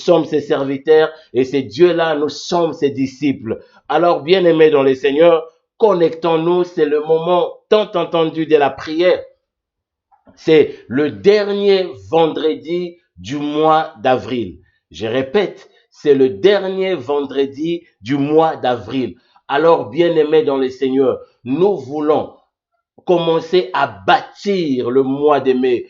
sommes ses serviteurs et c'est Dieu-là, nous sommes ses disciples. Alors, bien-aimés dans le Seigneur, connectons-nous, c'est le moment tant entendu de la prière. C'est le dernier vendredi du mois d'avril. Je répète, c'est le dernier vendredi du mois d'avril. Alors, bien-aimés dans le Seigneur, nous voulons commencer à bâtir le mois de mai.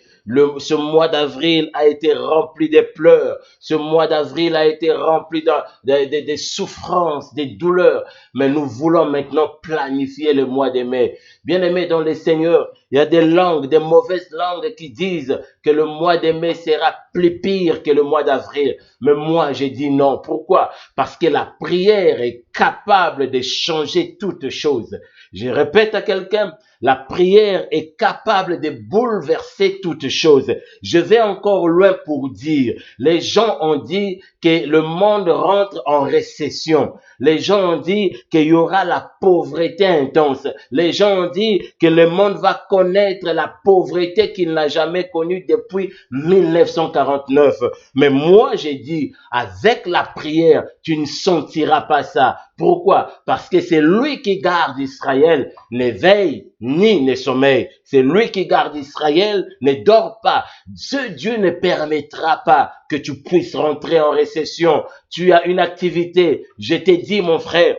Ce mois d'avril a été rempli de pleurs. Ce mois d'avril a été rempli de souffrances, de douleurs. Mais nous voulons maintenant planifier le mois de mai. Bien-aimés dans le Seigneur, il y a des langues, des mauvaises langues qui disent que le mois de mai sera plus pire que le mois d'avril. Mais moi, j'ai dit non. Pourquoi? Parce que la prière est capable de changer toutes choses. Je répète à quelqu'un, la prière est capable de bouleverser toutes choses. Je vais encore loin pour dire, les gens ont dit que le monde rentre en récession. Les gens ont dit qu'il y aura la pauvreté intense. Les gens ont dit que le monde va connaître la pauvreté qu'il n'a jamais connue depuis 1949. Mais moi, j'ai dit, avec la prière, tu ne sentiras pas ça. Pourquoi? Parce que c'est lui qui garde Israël, ne veille ni ne sommeille. C'est lui qui garde Israël, ne dort pas. Ce Dieu ne permettra pas que tu puisses rentrer en récession. Tu as une activité. Je t'ai dit, mon frère,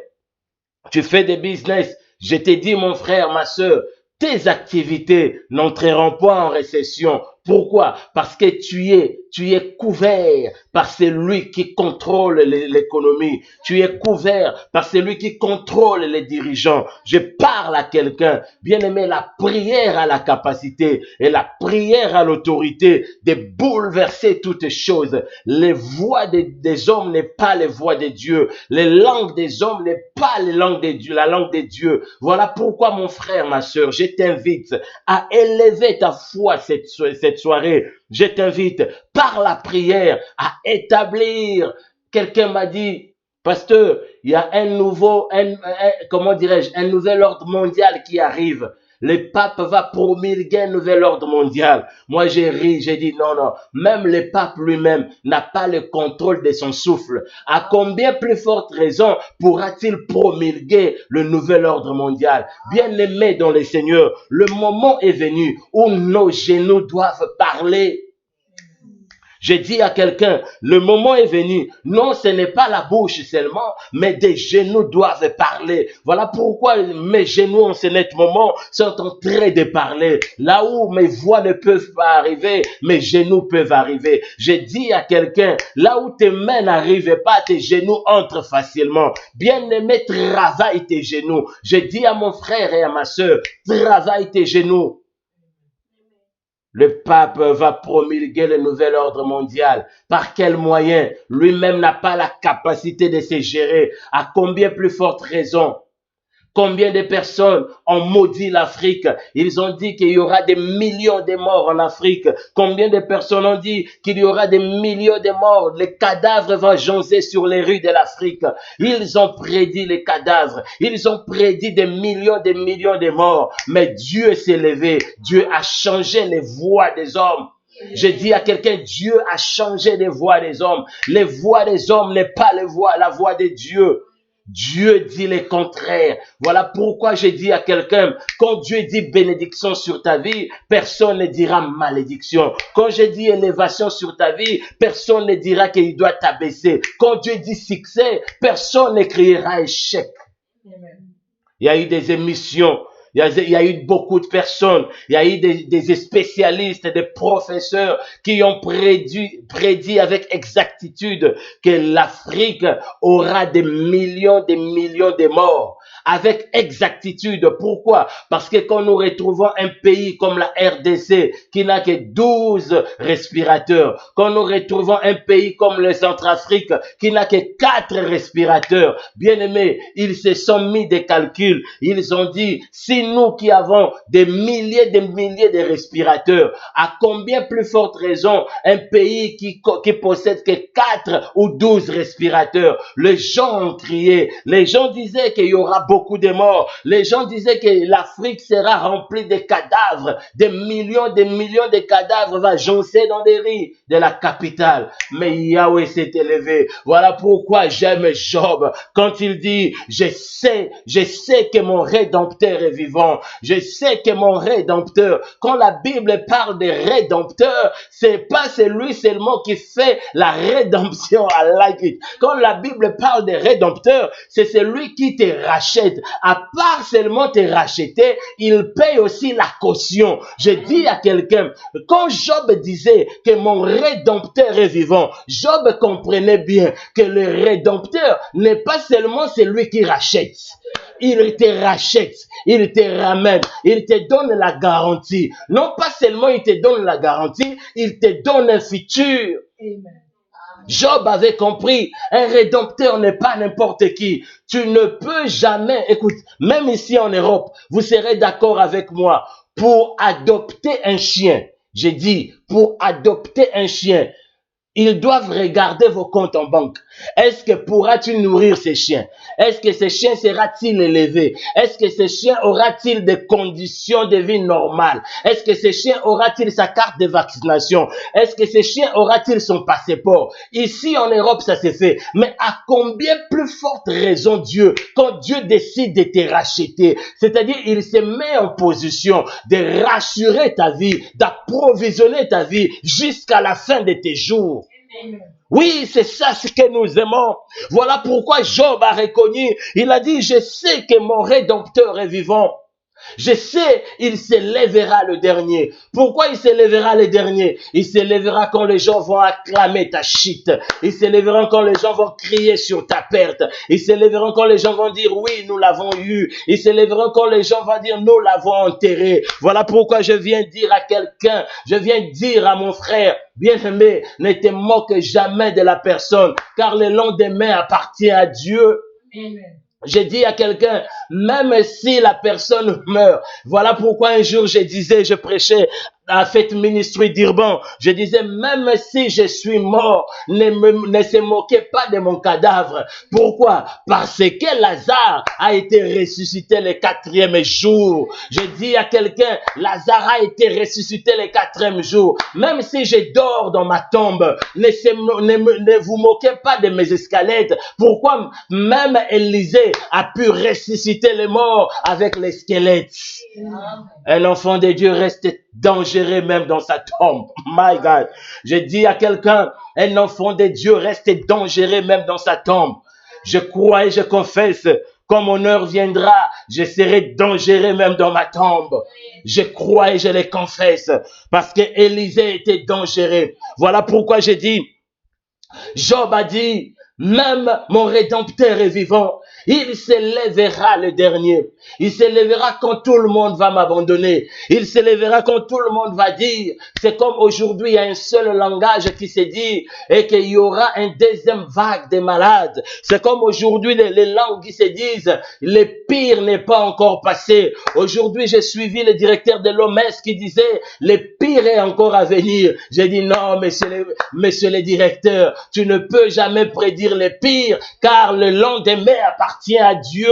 tu fais des business. Je t'ai dit, mon frère, ma soeur, tes activités n'entreront pas en récession. Pourquoi? Parce que tu es couvert par celui qui contrôle l'économie. Tu es couvert par celui qui contrôle les dirigeants. Je parle à quelqu'un. Bien aimé, la prière a la capacité et la prière a l'autorité de bouleverser toutes choses. Les voix des hommes n'est pas les voix de Dieu. Les langues des hommes n'est pas les langues de Dieu, la langue de Dieu. Voilà pourquoi, mon frère, ma soeur, je t'invite à élever ta foi cette soirée. Je t'invite par la prière à établir. Quelqu'un m'a dit, pasteur, il y a comment dirais-je, un nouvel ordre mondial qui arrive. Le pape va promulguer un nouvel ordre mondial. Moi, j'ai ri, j'ai dit non, non. Même le pape lui-même n'a pas le contrôle de son souffle. À combien plus forte raison pourra-t-il promulguer le nouvel ordre mondial? Bien-aimé dans le Seigneur, le moment est venu où nos genoux doivent parler. J'ai dit à quelqu'un, le moment est venu. Non, ce n'est pas la bouche seulement, mais des genoux doivent parler. Voilà pourquoi mes genoux en ce net moment sont en train de parler. Là où mes voix ne peuvent pas arriver, mes genoux peuvent arriver. J'ai dit à quelqu'un, là où tes mains n'arrivent pas, tes genoux entrent facilement. Bien-aimé, travaille tes genoux. J'ai dit à mon frère et à ma soeur, travaille tes genoux. Le pape va promulguer le nouvel ordre mondial. Par quel moyen? Lui-même n'a pas la capacité de se gérer. À combien plus forte raison? Combien de personnes ont maudit l'Afrique? Ils ont dit qu'il y aura des millions de morts en Afrique. Combien de personnes ont dit qu'il y aura des millions de morts? Les cadavres vont joncher sur les rues de l'Afrique. Ils ont prédit les cadavres. Ils ont prédit des millions de morts. Mais Dieu s'est levé. Dieu a changé les voix des hommes. Je dis à quelqu'un, Dieu a changé les voix des hommes. Les voix des hommes n'est pas la voix de Dieu. Dieu dit le contraire. Voilà pourquoi je dis à quelqu'un, quand Dieu dit bénédiction sur ta vie, personne ne dira malédiction. Quand je dis élévation sur ta vie, personne ne dira qu'il doit t'abaisser. Quand Dieu dit succès, personne ne criera échec. Amen. Il y a eu des émissions. Il y a eu beaucoup de personnes, il y a eu des spécialistes, des professeurs qui ont prédit avec exactitude que l'Afrique aura des millions de morts. Avec exactitude. Pourquoi? Parce que quand nous retrouvons un pays comme la RDC qui n'a que 12 respirateurs, quand nous retrouvons un pays comme le Centrafrique qui n'a que 4 respirateurs, bien aimés, ils se sont mis des calculs. Ils ont dit, si nous qui avons des milliers de respirateurs, à combien plus forte raison un pays qui possède que 4 ou 12 respirateurs? Les gens ont crié, les gens disaient qu'il y aura beaucoup de morts. Les gens disaient que l'Afrique sera remplie de cadavres. Des millions de cadavres vont joncer dans les rues de la capitale. Mais Yahweh s'est élevé. Voilà pourquoi j'aime Job. Quand il dit, je sais que mon Rédempteur est vivant. Je sais que mon Rédempteur, quand la Bible parle de Rédempteur, c'est pas celui seulement qui fait la rédemption à like it. Quand la Bible parle de Rédempteur, c'est celui qui te rachète. À part seulement te racheter, il paye aussi la caution. Je dis à quelqu'un, quand Job disait que mon Rédempteur est vivant, Job comprenait bien que le Rédempteur n'est pas seulement celui qui rachète. Il te rachète, il te ramène, il te donne la garantie. Non pas seulement il te donne la garantie, il te donne un futur. Job avait compris, un rédempteur n'est pas n'importe qui. Tu ne peux jamais, écoute, même ici en Europe, vous serez d'accord avec moi, pour adopter un chien, j'ai dit, pour adopter un chien, ils doivent regarder vos comptes en banque. Est-ce que pourras-tu nourrir ces chiens? Est-ce que ces chiens sera-t-il élevé? Est-ce que ces chiens aura-t-il des conditions de vie normales? Est-ce que ces chiens aura-t-il sa carte de vaccination? Est-ce que ces chiens aura-t-il son passeport? Ici en Europe, ça s'est fait. Mais à combien plus forte raison Dieu, quand Dieu décide de te racheter, c'est-à-dire il se met en position de rassurer ta vie, d'approvisionner ta vie jusqu'à la fin de tes jours. Oui, c'est ça ce que nous aimons. Voilà pourquoi Job a reconnu. Il a dit, je sais que mon Rédempteur est vivant. Je sais, il se lèvera le dernier. Pourquoi il se lèvera le dernier? Il se lèvera quand les gens vont acclamer ta chute. Il se lèvera quand les gens vont crier sur ta perte. Il se lèvera quand les gens vont dire oui, nous l'avons eu. Il se lèvera quand les gens vont dire nous l'avons enterré. Voilà pourquoi je viens dire à quelqu'un, je viens dire à mon frère, bien-aimé, ne te moque jamais de la personne, car le lendemain appartient à Dieu. Amen. J'ai dit à quelqu'un, même si la personne meurt, voilà pourquoi un jour je prêchais à Fête Ministry d'Urban, je disais, même si je suis mort, ne se moquez pas de mon cadavre. Pourquoi? Parce que Lazare a été ressuscité le 4e jour. Je dis à quelqu'un, Lazare a été ressuscité le 4e jour. Même si je dors dans ma tombe, ne vous moquez pas de mes escalettes. Pourquoi? Même Élisée a pu ressusciter les morts avec les squelettes. Un enfant de Dieu reste dangereux même dans sa tombe. My God. Je dis à quelqu'un, un enfant de Dieu reste dangereux même dans sa tombe. Je crois et je confesse, quand mon heure viendra, je serai dangereux même dans ma tombe. Je crois et je le confesse, parce que Élisée était dangereux. Voilà pourquoi je dis, Job a dit, même mon Rédempteur est vivant. Il se lèvera le dernier. Il se lèvera quand tout le monde va m'abandonner. Il se lèvera quand tout le monde va dire. C'est comme aujourd'hui, il y a un seul langage qui se dit et qu'il y aura un deuxième vague de malades. C'est comme aujourd'hui, les langues qui se disent le pire n'est pas encore passé. Aujourd'hui, j'ai suivi le directeur de l'OMS qui disait le pire est encore à venir. J'ai dit non, monsieur le directeur, tu ne peux jamais prédire le pire car le lendemain appartient à Dieu.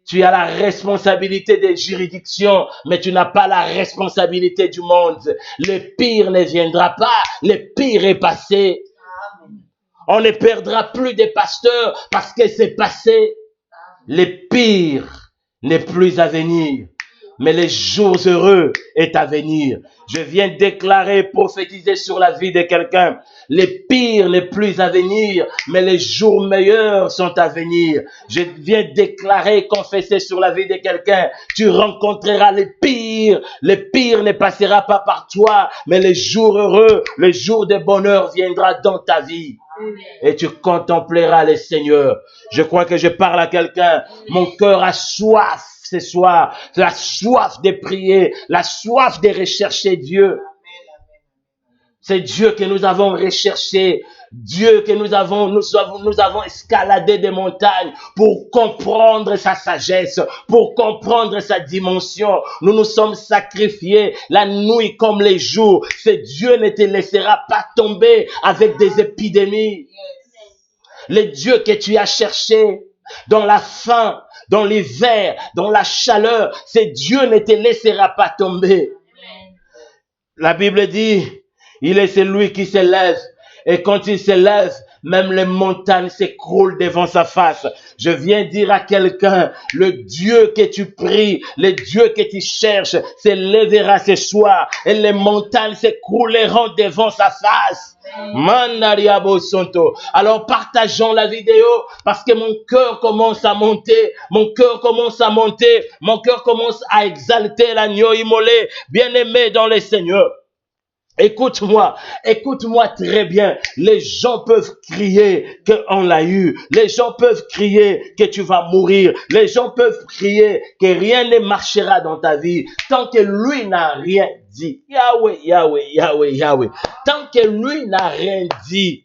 Tu as la responsabilité des juridictions, mais tu n'as pas la responsabilité du monde. Le pire ne viendra pas, le pire est passé. On ne perdra plus de pasteurs parce que c'est passé. Le pire n'est plus à venir, mais les jours heureux est à venir. Je viens déclarer, prophétiser sur la vie de quelqu'un. Le pire n'est plus à venir, mais les jours meilleurs sont à venir. Je viens déclarer, confesser sur la vie de quelqu'un. Tu rencontreras le pire. Le pire ne passera pas par toi, mais les jours heureux, le jour de bonheur viendra dans ta vie. Et tu contempleras le Seigneur. Je crois que je parle à quelqu'un. Mon cœur a soif ce soir, la soif de prier, la soif de rechercher Dieu. C'est Dieu que nous avons recherché, Dieu que nous avons escaladé des montagnes pour comprendre sa sagesse, pour comprendre sa dimension. Nous nous sommes sacrifiés la nuit comme les jours. Ce Dieu ne te laissera pas tomber avec des épidémies. Le Dieu que tu as cherché, dans la faim, dans l'hiver, dans la chaleur, c'est Dieu ne te laissera pas tomber. La Bible dit, il est celui qui se lève. Et quand il se lève, même les montagnes s'écroulent devant sa face. Je viens dire à quelqu'un, le Dieu que tu pries, le Dieu que tu cherches, se lèvera ce soir et les montagnes s'écrouleront devant sa face. Alors partageons la vidéo parce que mon cœur commence à monter, mon cœur commence à monter, mon cœur commence à exalter l'agneau immolé, bien-aimé dans le Seigneur. Écoute-moi très bien. Les gens peuvent crier qu'on l'a eu. Les gens peuvent crier que tu vas mourir. Les gens peuvent crier que rien ne marchera dans ta vie. Tant que lui n'a rien dit. Yahweh, Yahweh, Yahweh, Yahweh. Tant que lui n'a rien dit.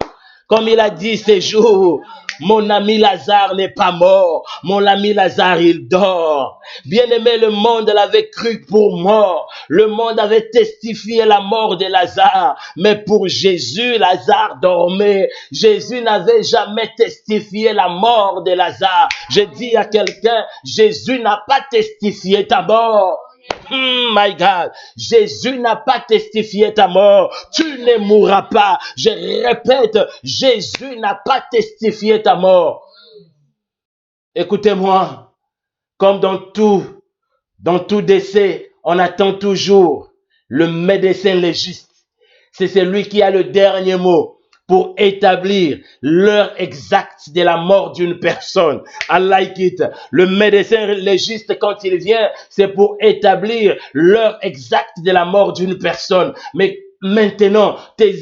Comme il a dit ces jours, mon ami Lazare n'est pas mort. Mon ami Lazare, il dort. Bien-aimé, le monde l'avait cru pour mort. Le monde avait testifié la mort de Lazare. Mais pour Jésus, Lazare dormait. Jésus n'avait jamais testifié la mort de Lazare. Je dis à quelqu'un, Jésus n'a pas testifié ta mort. My God, Jésus n'a pas testifié ta mort. Tu ne mourras pas. Je répète, Jésus n'a pas testifié ta mort. Écoutez-moi, comme dans tout décès, on attend toujours le médecin légiste. C'est celui qui a le dernier mot pour établir l'heure exacte de la mort d'une personne. I like it. Le médecin légiste, quand il vient, c'est pour établir l'heure exacte de la mort d'une personne. Mais maintenant, tes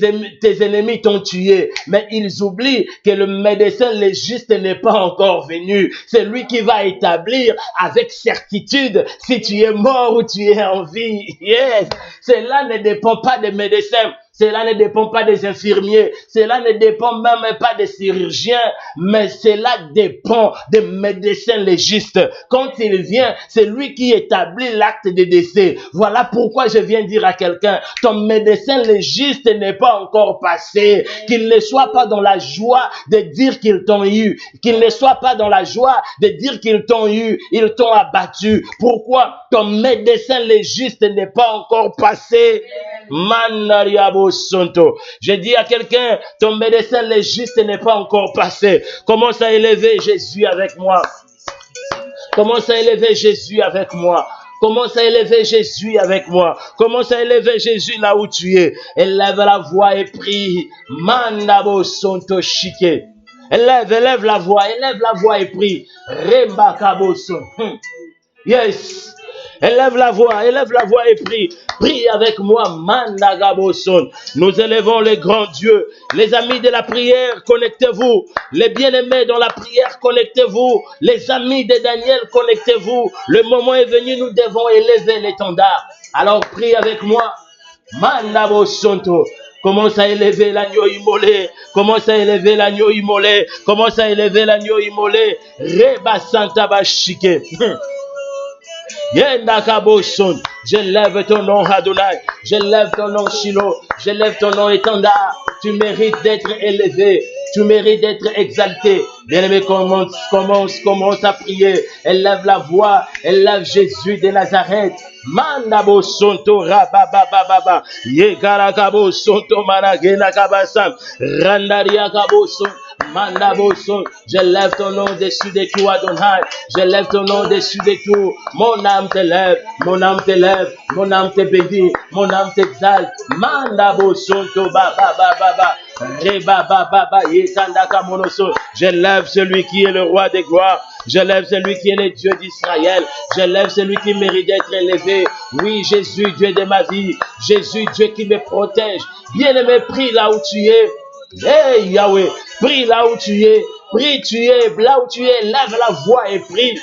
ennemis t'ont tué, mais ils oublient que le médecin légiste n'est pas encore venu. C'est lui qui va établir avec certitude si tu es mort ou tu es en vie. Yes. Cela ne dépend pas des médecins. Cela ne dépend pas des infirmiers. Cela ne dépend même pas des chirurgiens. Mais cela dépend des médecins légistes. Quand il vient, c'est lui qui établit l'acte de décès. Voilà pourquoi je viens dire à quelqu'un, ton médecin légiste n'est pas encore passé. Qu'il ne soit pas dans la joie de dire qu'ils t'ont eu. Qu'il ne soit pas dans la joie de dire qu'ils t'ont eu. Ils t'ont abattu. Pourquoi ton médecin légiste n'est pas encore passé? Je dis à quelqu'un, ton médecin légiste n'est pas encore passé. Commence à élever Jésus avec moi. Commence à élever Jésus avec moi. Commence à élever Jésus avec moi. Commence à élever Jésus là où tu es. Élève la voix et prie. Mandabo sonto shike. Élève la voix et prie. Rebakabo son. Yes. Élève la voix et prie. Prie avec moi, Mandagaboson. Nous élevons les grands dieux. Les amis de la prière, connectez-vous. Les bien-aimés dans la prière, connectez-vous. Les amis de Daniel, connectez-vous. Le moment est venu, nous devons élever l'étendard. Alors prie avec moi, Mandabosonto. Commence à élever l'agneau immolé. Commence à élever l'agneau immolé. Commence à élever l'agneau immolé. Reba Santa Bashike. Je lève ton nom Adonai, je lève ton nom Shiloh, je lève ton nom étendard. Tu mérites d'être élevé, tu mérites d'être exalté. Bien-aimé, commence à prier. Élève la voix, élève Jésus de Nazareth. Mandabo sonto rababababa, yegaragabo sonto managena kabasam, randaria kabo son. Mandaboson, je lève ton nom dessus de tout Adonai, je lève ton nom dessus de tout. Mon âme te lève, mon âme te lève, mon âme te bénit, mon âme t'exalte. Mandaboson to baba baba reba baba yetandaka monoso. Je lève celui qui est le roi des gloires, je lève celui qui est le Dieu d'Israël, je lève celui qui mérite d'être élevé. Oui, Jésus, Dieu de ma vie, Jésus, Dieu qui me protège. Bien-aimé, prie là où tu es. Hey Yahweh, prie là où tu es, là où tu es, lève la voix et prie.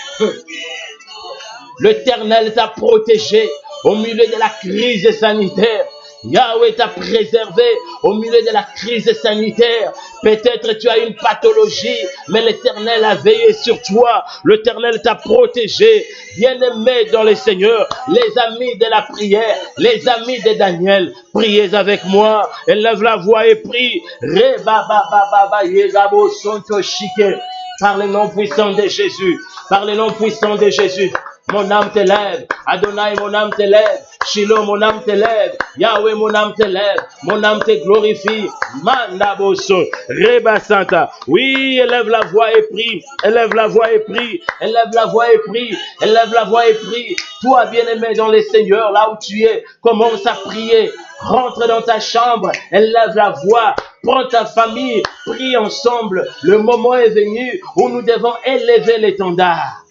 L'Éternel t'a protégé au milieu de la crise sanitaire. Yahweh t'a préservé au milieu de la crise sanitaire. Peut-être tu as une pathologie, mais l'Éternel a veillé sur toi. L'Éternel t'a protégé. Bien-aimé dans le Seigneur, les amis de la prière, les amis de Daniel, priez avec moi. Élève la voix et prie. Reba baba baba yegabo sonto shike. par le nom puissant de Jésus, par le nom puissant de Jésus. Mon âme t'élève, Adonai, mon âme t'élève, Shiloh, mon âme t'élève, Yahweh, mon âme t'élève, mon âme te glorifie, Mandaboso, Reba Santa. Oui, élève la voix et prie, élève la voix et prie, élève la voix et prie, élève la voix et prie. Toi, bien-aimé dans le Seigneur, là où tu es, commence à prier, rentre dans ta chambre, élève la voix, prends ta famille, prie ensemble. Le moment est venu où nous devons élever l'étendard.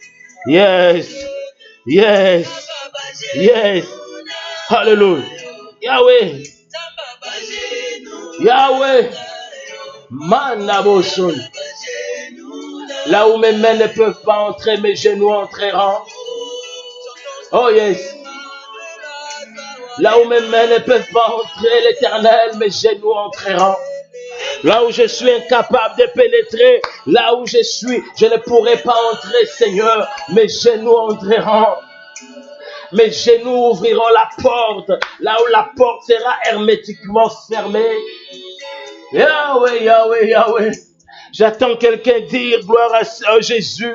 Yes. Yes. Yes. Hallelujah. Yahweh. Yahweh. Manaboson. Là où mes mains ne peuvent pas entrer, mes genoux entreront. Oh yes. Là où mes mains ne peuvent pas entrer, l'Éternel, mes genoux entreront. Là où je suis incapable de pénétrer, là où je suis, je ne pourrai pas entrer, Seigneur. Mes genoux entreront. Mes genoux ouvriront la porte, là où la porte sera hermétiquement fermée. Yahweh, Yahweh, Yahweh. J'attends quelqu'un dire gloire à Jésus.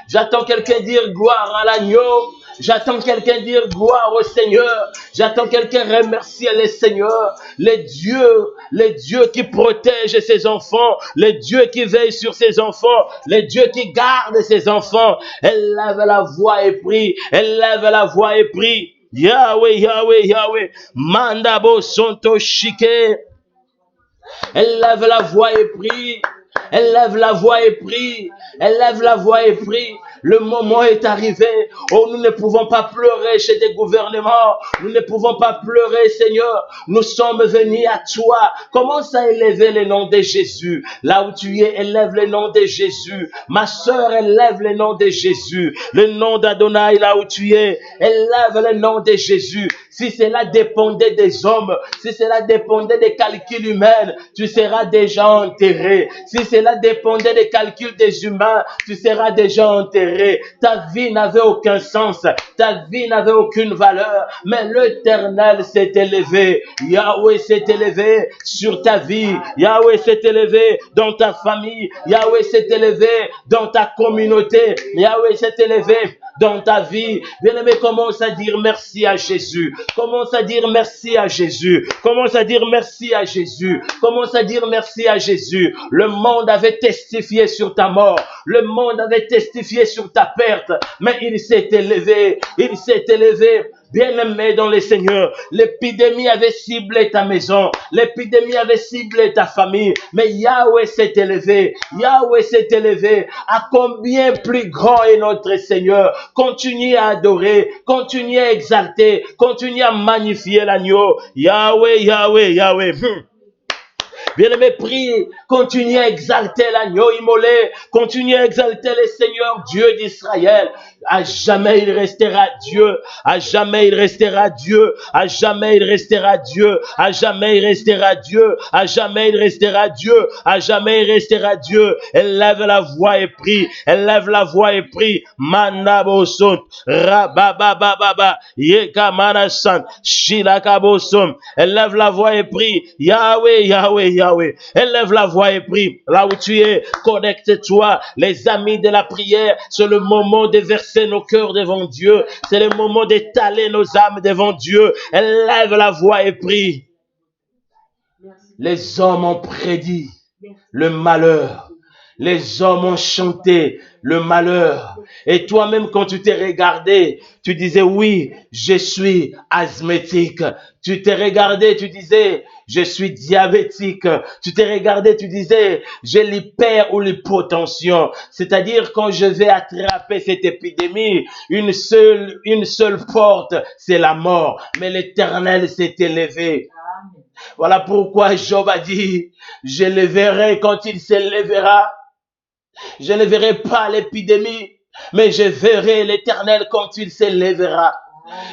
J'attends quelqu'un dire gloire à l'agneau. J'attends quelqu'un dire gloire au Seigneur. J'attends quelqu'un remercier le Seigneur. Les dieux qui protègent ses enfants, les dieux qui veillent sur ses enfants, les dieux qui gardent ses enfants. Élève la voix et prie. Élève la voix et prie. Yahweh, Yahweh, Yahweh. Mandabo sonto shike. Élève la voix et prie. Élève la voix et prie. Élève la voix et prie. Le moment est arrivé où nous ne pouvons pas pleurer chez des gouvernements. Nous ne pouvons pas pleurer, Seigneur. Nous sommes venus à toi. Commence à élever le nom de Jésus. Là où tu es, élève le nom de Jésus. Ma sœur, élève le nom de Jésus. Le nom d'Adonai, là où tu es, élève le nom de Jésus. Si cela dépendait des hommes, si cela dépendait des calculs humains, tu seras déjà enterré. Si cela dépendait des calculs des humains, tu seras déjà enterré. Ta vie n'avait aucun sens. Ta vie n'avait aucune valeur. Mais l'Éternel s'est élevé. Yahweh s'est élevé sur ta vie. Yahweh s'est élevé dans ta famille. Yahweh s'est élevé dans ta communauté. Yahweh s'est élevé dans ta vie. Bien-aimé, commence à dire merci à Jésus. Commence à dire merci à Jésus. Commence à dire merci à Jésus. Commence à dire merci à Jésus. Le monde avait testifié sur ta mort. Le monde avait testifié sur ta perte. Mais il s'est élevé. Il s'est élevé. Bien-aimé dans le Seigneur, l'épidémie avait ciblé ta maison, l'épidémie avait ciblé ta famille, mais Yahweh s'est élevé, Yahweh s'est élevé. À combien plus grand est notre Seigneur? Continue à adorer, continue à exalter, continue à magnifier l'agneau. Yahweh, Yahweh, Yahweh. Bien-aimé, prie, continue à exalter l'agneau immolé, continue à exalter le Seigneur Dieu d'Israël. À jamais il restera Dieu, à jamais il restera Dieu, à jamais il restera Dieu, à jamais il restera Dieu, à jamais il restera Dieu, à jamais il restera Dieu. Élève la voix et prie, élève la voix et prie. Manabosot, rababababa, yekamanasan, shilakabosom. Élève la voix et prie. Yahweh, Yahweh, Yahweh. Élève la voix et prie. Là où tu es, connecte-toi. Les amis de la prière, c'est le moment de verser nos cœurs devant Dieu. C'est le moment d'étaler nos âmes devant Dieu. Élève la voix et prie. Les hommes ont prédit le malheur. Les hommes ont chanté le malheur. Et toi-même, quand tu t'es regardé, tu disais, oui, je suis asthmatique. Tu t'es regardé, tu disais, je suis diabétique. Tu t'es regardé, tu disais, j'ai l'hyper ou l'hypotension. C'est-à-dire, quand je vais attraper cette épidémie, une seule porte, c'est la mort. Mais l'Éternel s'est élevé. Voilà pourquoi Job a dit, je le verrai quand il s'élèvera. Je ne verrai pas l'épidémie, mais je verrai l'Éternel quand il s'élèvera.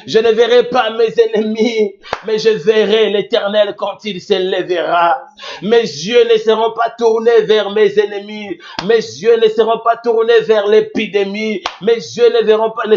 Je ne verrai pas mes ennemis, mais je verrai l'Éternel quand il s'élèvera. Mes yeux ne seront pas tournés vers mes ennemis. Mes yeux ne seront pas tournés vers l'épidémie. Mes yeux ne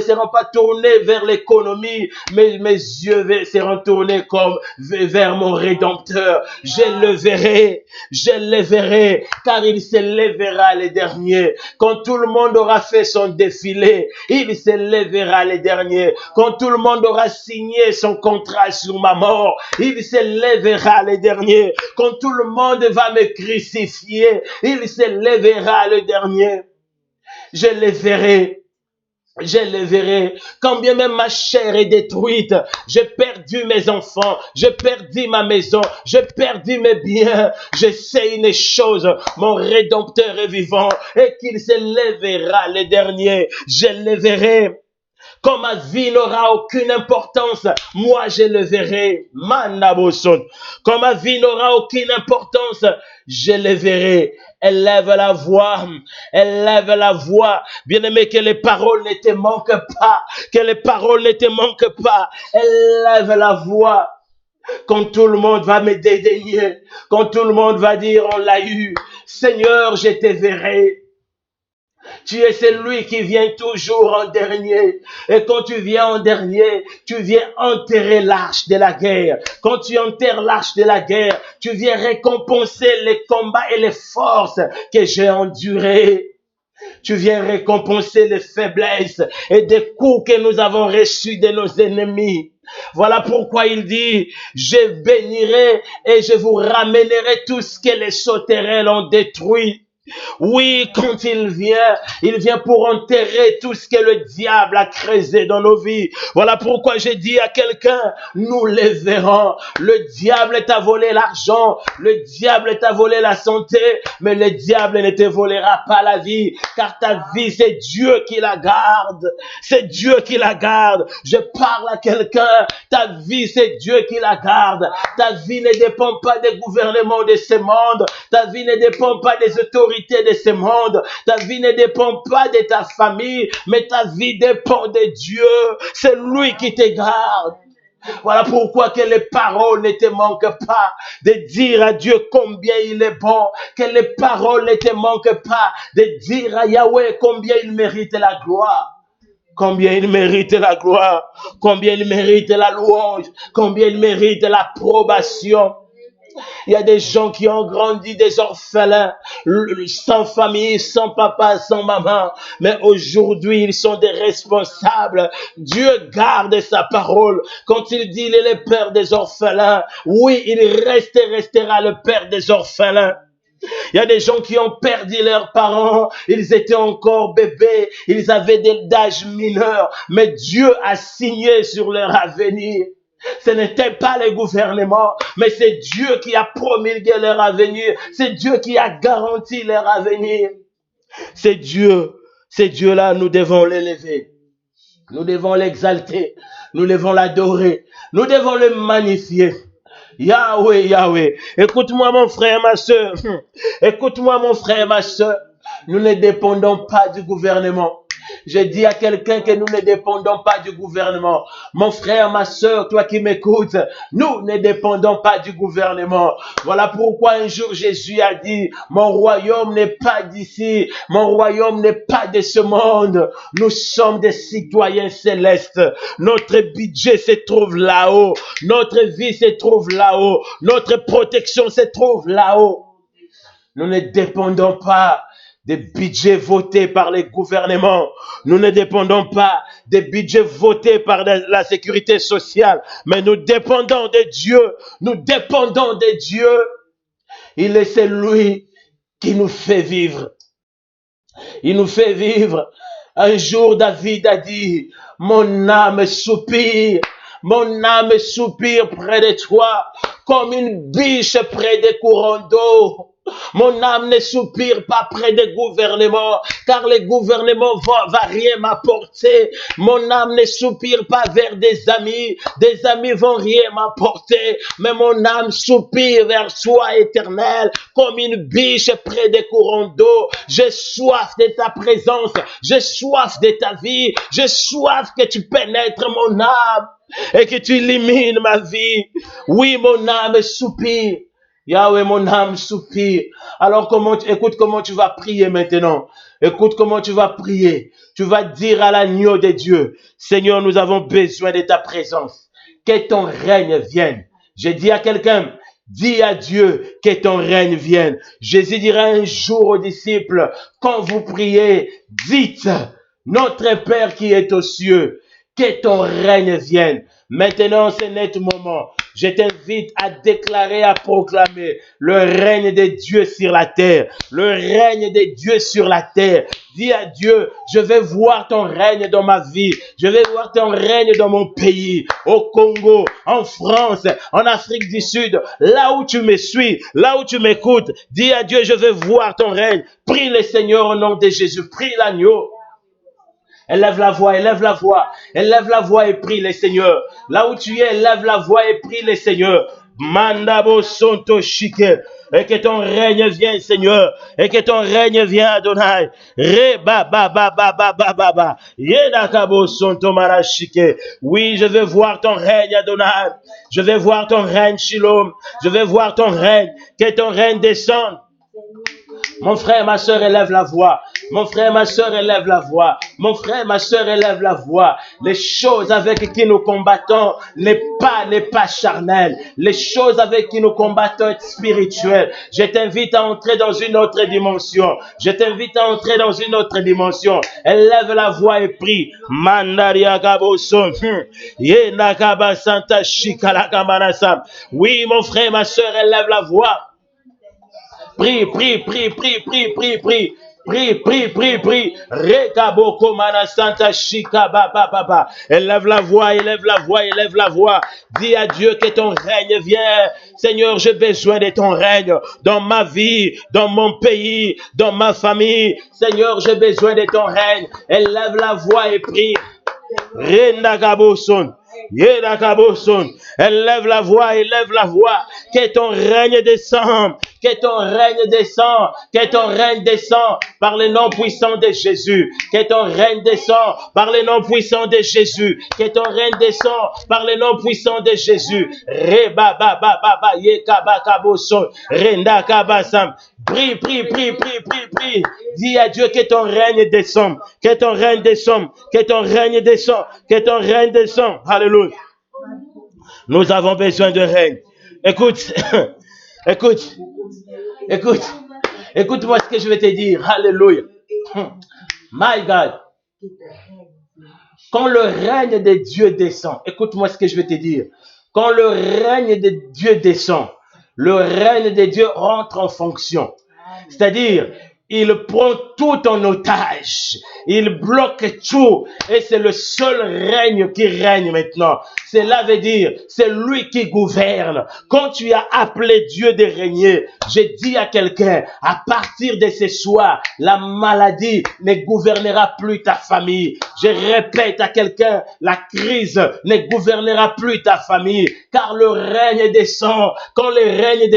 seront pas tournés vers l'économie. Mes yeux seront tournés comme vers mon Rédempteur. Je le verrai, car il se lèvera le dernier. Quand tout le monde aura fait son défilé, il se lèvera le dernier. Quand tout le monde aura signé son contrat sur ma mort, il se lèvera le dernier. Quand tout le monde va me crucifier, il se lèvera le dernier. Je le verrai. Je le verrai. Quand bien même ma chair est détruite, j'ai perdu mes enfants, j'ai perdu ma maison, j'ai perdu mes biens. Je sais une chose, mon Rédempteur est vivant et qu'il se lèvera le dernier. Je le verrai. Quand ma vie n'aura aucune importance, moi je le verrai. Manaboson. Quand ma vie n'aura aucune importance, je le verrai. Elle lève la voix. Elle lève la voix. Bien-aimé, que les paroles ne te manquent pas. Que les paroles ne te manquent pas. Elle lève la voix. Quand tout le monde va me dédaigner. Quand tout le monde va dire on l'a eu. Seigneur, je te verrai. Tu es celui qui vient toujours en dernier. Et quand tu viens en dernier, tu viens enterrer l'arche de la guerre. Quand tu enterres l'arche de la guerre, tu viens récompenser les combats et les forces que j'ai endurées. Tu viens récompenser les faiblesses et des coups que nous avons reçus de nos ennemis. Voilà pourquoi il dit, je bénirai et je vous ramènerai tout ce que les sauterelles ont détruit. Oui, quand il vient pour enterrer tout ce que le diable a creusé dans nos vies. Voilà pourquoi j'ai dit à quelqu'un, nous les verrons. Le diable t'a volé l'argent, le diable t'a volé la santé, mais le diable ne te volera pas la vie, car ta vie, c'est Dieu qui la garde. C'est Dieu qui la garde. Je parle à quelqu'un, ta vie, c'est Dieu qui la garde. Ta vie ne dépend pas des gouvernements de ce monde. Ta vie ne dépend pas des autorités de ce monde. Ta vie ne dépend pas de ta famille, mais ta vie dépend de Dieu. C'est lui qui te garde. Voilà pourquoi que les paroles ne te manquent pas de dire à Dieu combien il est bon. Que les paroles ne te manquent pas de dire à Yahweh combien il mérite la gloire. Combien il mérite la gloire. Combien il mérite la louange. Combien il mérite l'approbation. Il y a des gens qui ont grandi des orphelins, sans famille, sans papa, sans maman. Mais aujourd'hui, ils sont des responsables. Dieu garde sa parole. Quand il dit, il est le père des orphelins, oui, il reste et restera le père des orphelins. Il y a des gens qui ont perdu leurs parents, ils étaient encore bébés, ils avaient d'âge mineur, mais Dieu a signé sur leur avenir. Ce n'était pas le gouvernement, mais c'est Dieu qui a promulgué leur avenir. C'est Dieu qui a garanti leur avenir. C'est Dieu-là, nous devons l'élever. Nous devons l'exalter. Nous devons l'adorer. Nous devons le magnifier. Yahweh, Yahweh. Écoute-moi mon frère, ma soeur. Écoute-moi mon frère, ma soeur. Nous ne dépendons pas du gouvernement. Je dis à quelqu'un que nous ne dépendons pas du gouvernement. Mon frère, ma soeur, toi qui m'écoutes, nous ne dépendons pas du gouvernement. Voilà pourquoi un jour Jésus a dit, mon royaume n'est pas d'ici, mon royaume n'est pas de ce monde. Nous sommes des citoyens célestes. Notre budget se trouve là-haut. Notre vie se trouve là-haut. Notre protection se trouve là-haut. Nous ne dépendons pas des budgets votés par les gouvernements. Nous ne dépendons pas des budgets votés par la sécurité sociale, mais nous dépendons de Dieu. Nous dépendons de Dieu. Il est celui qui nous fait vivre. Il nous fait vivre. Un jour, David a dit, mon âme soupire. Mon âme soupire près de toi, comme une biche près des courants d'eau. Mon âme ne soupire pas près des gouvernements, car les gouvernements va rien m'apporter. Mon âme ne soupire pas vers des amis vont rien m'apporter. Mais mon âme soupire vers toi, Éternel, comme une biche près des courants d'eau. J'ai soif de ta présence, j'ai soif de ta vie, j'ai soif que tu pénètres mon âme et que tu illumines ma vie. Oui, mon âme soupire. Yahweh, mon âme soupire. Alors écoute comment tu vas prier maintenant. Écoute comment tu vas prier. Tu vas dire à l'agneau de Dieu, Seigneur, nous avons besoin de ta présence. Que ton règne vienne. Je dis à quelqu'un, dis à Dieu que ton règne vienne. Jésus dira un jour aux disciples, quand vous priez, dites, notre Père qui est aux cieux, que ton règne vienne. Maintenant, c'est notre moment. Je t'invite à déclarer, à proclamer le règne de Dieu sur la terre. Le règne de Dieu sur la terre. Dis à Dieu, je vais voir ton règne dans ma vie. Je vais voir ton règne dans mon pays. Au Congo, en France, en Afrique du Sud. Là où tu me suis, là où tu m'écoutes. Dis à Dieu, je vais voir ton règne. Prie le Seigneur au nom de Jésus. Prie l'agneau. Élève la voix, élève la voix, élève la voix et prie le Seigneur. Là où tu es, élève la voix et prie le Seigneur. Mandabo sonto shike. Et que ton règne vienne, Seigneur. Et que ton règne vienne, Adonai. Re ba ba ba ba ba ba ba ba. Yedakabo sonto marashike. Oui, je veux voir ton règne, Adonai. Je vais voir ton règne, Shalom. Je vais voir ton règne. Que ton règne descende. Mon frère, ma soeur, élève la voix. Mon frère, ma soeur, élève la voix. Mon frère, ma soeur, élève la voix. Les choses avec qui nous combattons n'est pas charnel. Les choses avec qui nous combattons est spirituel. Je t'invite à entrer dans une autre dimension. Je t'invite à entrer dans une autre dimension. Élève la voix et prie. Mandaria Gaboson. Yenakaba Santa Shikalakamanasan. Oui, mon frère, ma soeur, élève la voix. Prie, prie, prie, prie, prie, prie, prie. Prie, prie, prie, prie. Rekaboko mana santa shika ba ba ba ba. Élève la voix, élève la voix, élève la voix. Dis à Dieu que ton règne vienne. Seigneur, j'ai besoin de ton règne dans ma vie, dans mon pays, dans ma famille. Seigneur, j'ai besoin de ton règne. Élève la voix et prie. Rendagaboson. Yedakaboson. Élève la voix, élève la voix. Que ton règne descende. Que ton règne descende. Que ton règne descende par le nom puissant de Jésus. Que ton règne descende par le nom puissant de Jésus. Que ton règne descende par le nom puissant de Jésus. Reba ba ba ba ba yekabakaboson. Rendakabasam. Prie, prie, prie, prie, prie, prie. Dis à Dieu que ton règne descende. Que ton règne descende. Que ton règne descende. Que ton règne descende. Alléluia. Nous avons besoin de règne. Écoute. Écoute. Écoute. Écoute-moi ce que je vais te dire. Alléluia. My God. Quand le règne de Dieu descend. Écoute-moi ce que je vais te dire. Quand le règne de Dieu descend. Le règne de Dieu rentre en fonction. C'est-à-dire, il prend tout en otage. Il bloque tout. Et c'est le seul règne qui règne maintenant. Cela veut dire, c'est lui qui gouverne. Quand tu as appelé Dieu de régner, je dis à quelqu'un, à partir de ce soir, la maladie ne gouvernera plus ta famille. Je répète à quelqu'un, la crise ne gouvernera plus ta famille. Car le règne descend. Quand le règne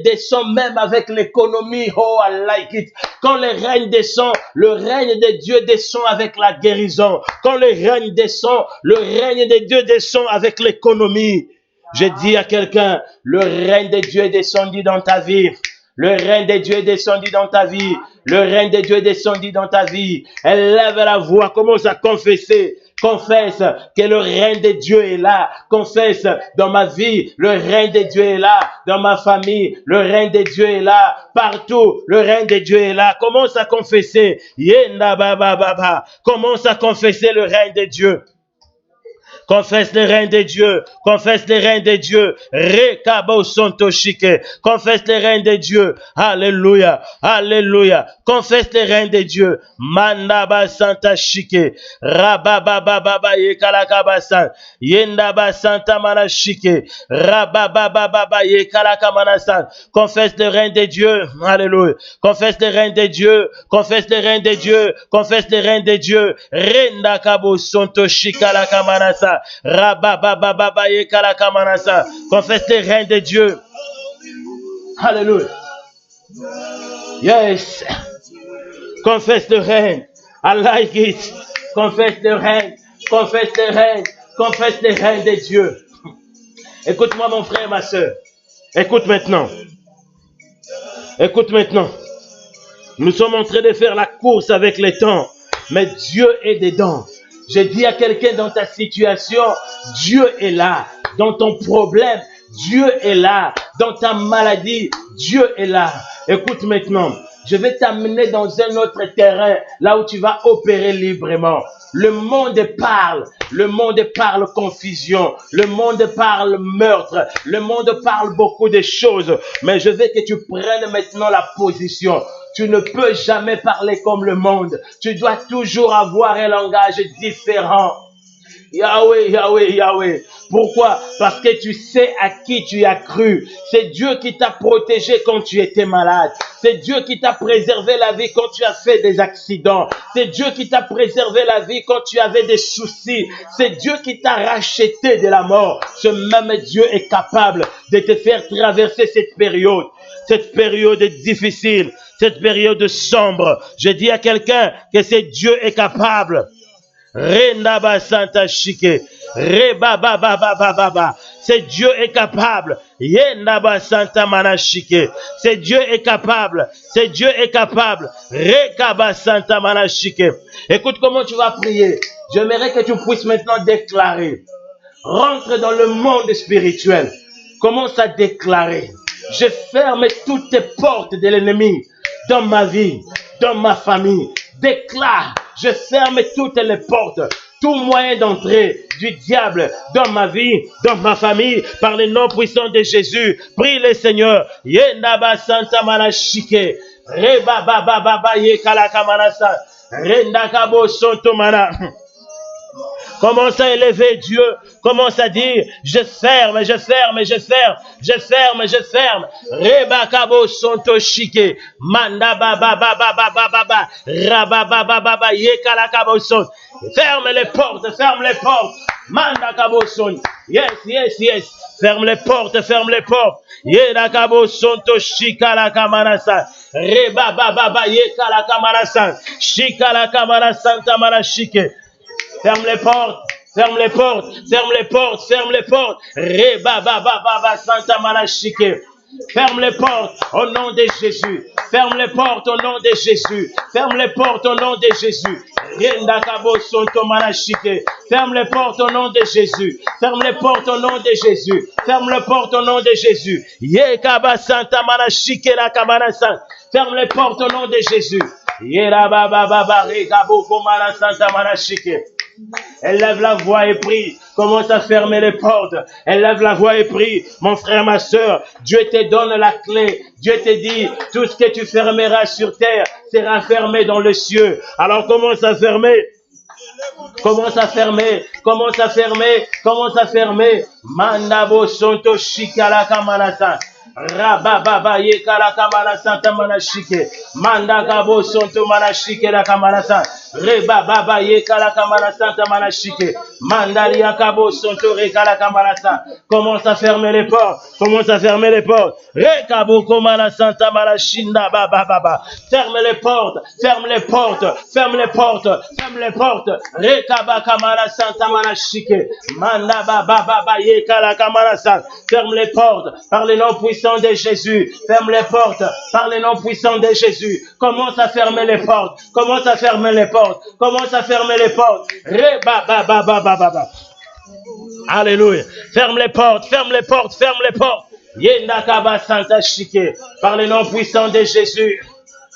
descend même avec l'économie. Oh, I like it. Quand le règne descend, le règne de Dieu descend avec la guérison. Quand le règne descend, le règne de Dieu descend avec l'économie. Je dis à quelqu'un, le règne de Dieu est descendu dans ta vie. Le règne de Dieu est descendu dans ta vie. Le règne de Dieu est descendu dans ta vie. Élève la voix, commence à confesser. Confesse que le règne de Dieu est là. Confesse dans ma vie, le règne de Dieu est là. Dans ma famille, le règne de Dieu est là. Partout, le règne de Dieu est là. Commence à confesser. Yenda ba ba ba ba. Commence à confesser le règne de Dieu. Confesse le règne de Dieu. Confesse le règne de Dieu. Rekabo sonto shike. Confesse le règne de Dieu. Alléluia. Alléluia. Confesse le règne de Dieu. Mandaba santa shike. Rababa baba yekalakabasan. Yendaba santa mana shike. Rababa baba yekalakamasan. Confesse le règne de Dieu. Alléluia. Confesse le règne de Dieu. Confesse le règne de Dieu. Confesse le règne de Dieu. Renda kabo sonto shikalakamanasa. Confesse le règne de Dieu. Alléluia. Yes. Confesse le règne. I like it. Confesse le règne. Confesse le règne. Confesse le règne de Dieu. Écoute-moi mon frère, ma soeur. Écoute maintenant. Écoute maintenant. Nous sommes en train de faire la course avec les temps, mais Dieu est dedans. Je dis à quelqu'un dans ta situation, Dieu est là. Dans ton problème, Dieu est là. Dans ta maladie, Dieu est là. Écoute maintenant, je vais t'amener dans un autre terrain, là où tu vas opérer librement. Le monde parle confusion, le monde parle meurtre, le monde parle beaucoup de choses, mais je veux que tu prennes maintenant la position. Tu ne peux jamais parler comme le monde. Tu dois toujours avoir un langage différent. Yahweh, Yahweh, Yahweh. Pourquoi? Parce que tu sais à qui tu as cru. C'est Dieu qui t'a protégé quand tu étais malade. C'est Dieu qui t'a préservé la vie quand tu as fait des accidents. C'est Dieu qui t'a préservé la vie quand tu avais des soucis. C'est Dieu qui t'a racheté de la mort. Ce même Dieu est capable de te faire traverser cette période difficile, cette période sombre. Je dis à quelqu'un que c'est Dieu est capable. Rendaba Santa Shike, Reba Baba Baba Baba. C'est Dieu est capable. Yendaba Santa Manashike. C'est Dieu est capable. C'est Dieu est capable. Rekaba Santa Manashike. Écoute comment tu vas prier. J'aimerais que tu puisses maintenant déclarer. Rentre dans le monde spirituel. Commence à déclarer. Je ferme toutes les portes de l'ennemi dans ma vie, dans ma famille. Déclare, je ferme toutes les portes, tout moyen d'entrée du diable dans ma vie, dans ma famille, par le nom puissant de Jésus. Prie le Seigneur. Yendaba Santa Manashike. Reba Baba Baba Yekalaka Manasa. Rendakabo Sontomana. Commence à élever Dieu. Commence à dire, je ferme, je ferme, je ferme, je ferme, je ferme. Reba kabo sonto shike. Manda baba baba baba baba. Raba baba baba yekala kabo son. Ferme les portes, ferme les portes. Manda kabo son. Yes, yes, yes. Ferme les portes, ferme les portes. Yeda kabo sonto shikala kamanasa. Reba baba baba yekala kamanasa. Shikala kamanasa tamara shike. Ferme les portes, ferme les portes, ferme les portes, ferme les portes. Reba baba baba Santa Malachike. Ferme les portes au nom de Jésus. Ferme les portes au nom de Jésus. Ferme les portes au nom de Jésus. Renda kabo sonto Malachike. Ferme les portes au nom de Jésus. Ferme les portes au nom de Jésus. Ferme les portes au nom de Jésus. Yekaba Santa Malachike la kamanasa. Ferme les portes au nom de Jésus. Yera baba baba rekabo komala Santa Malachike. Elle lève la voix et prie. Commence à fermer les portes. Elle lève la voix et prie. Mon frère, ma soeur, Dieu te donne la clé. Dieu te dit, tout ce que tu fermeras sur terre sera fermé dans le cieux. Alors commence à fermer. Commence à fermer. Commence à fermer. Commence à fermer. Mandabo sonto shikala kamanasa. Rababa yekala kamana santa manashike. Manda kabo sonto manashike la kamana santa. Reba baba yekala kamana santa manashike. Mandali akabo sonto rekala kamana santa. Commence à fermer les portes. Commence à fermer les portes. Rekabo komana santa manashinda baba baba. Ferme les portes. Ferme les portes. Ferme les portes. Ferme les portes. Rekaba kamana santa manashike. Manda baba baba yekala kamana santa. Ferme les portes. Par le nom puissant de Jésus, ferme les portes par le nom puissant de Jésus. Commence à fermer les portes. Commence à fermer les portes. Commence à fermer les portes. Alléluia. Ferme les portes, ferme les portes, ferme les portes. Yenda kaba santa shike. Par le nom puissant de Jésus.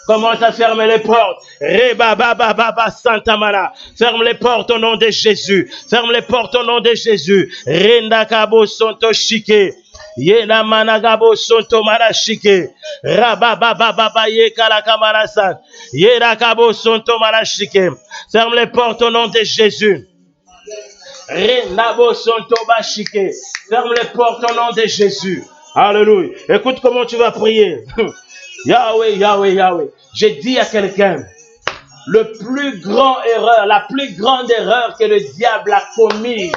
Commence à fermer les portes. Reba baba baba santa mana. Ferme les portes au nom de Jésus. Ferme les portes au nom de Jésus. Renda kabo sonto shike. Yena managabo sonto marashike. Rababa baba yekala kamarasa. Yena kabo sonto marashike. Ferme les portes au nom de Jésus. Renabo sonto bashike. Ferme les portes au nom de Jésus. Alléluia. Écoute comment tu vas prier. Yahweh, Yahweh, Yahweh. J'ai dit à quelqu'un, la plus grande erreur que le diable a commise,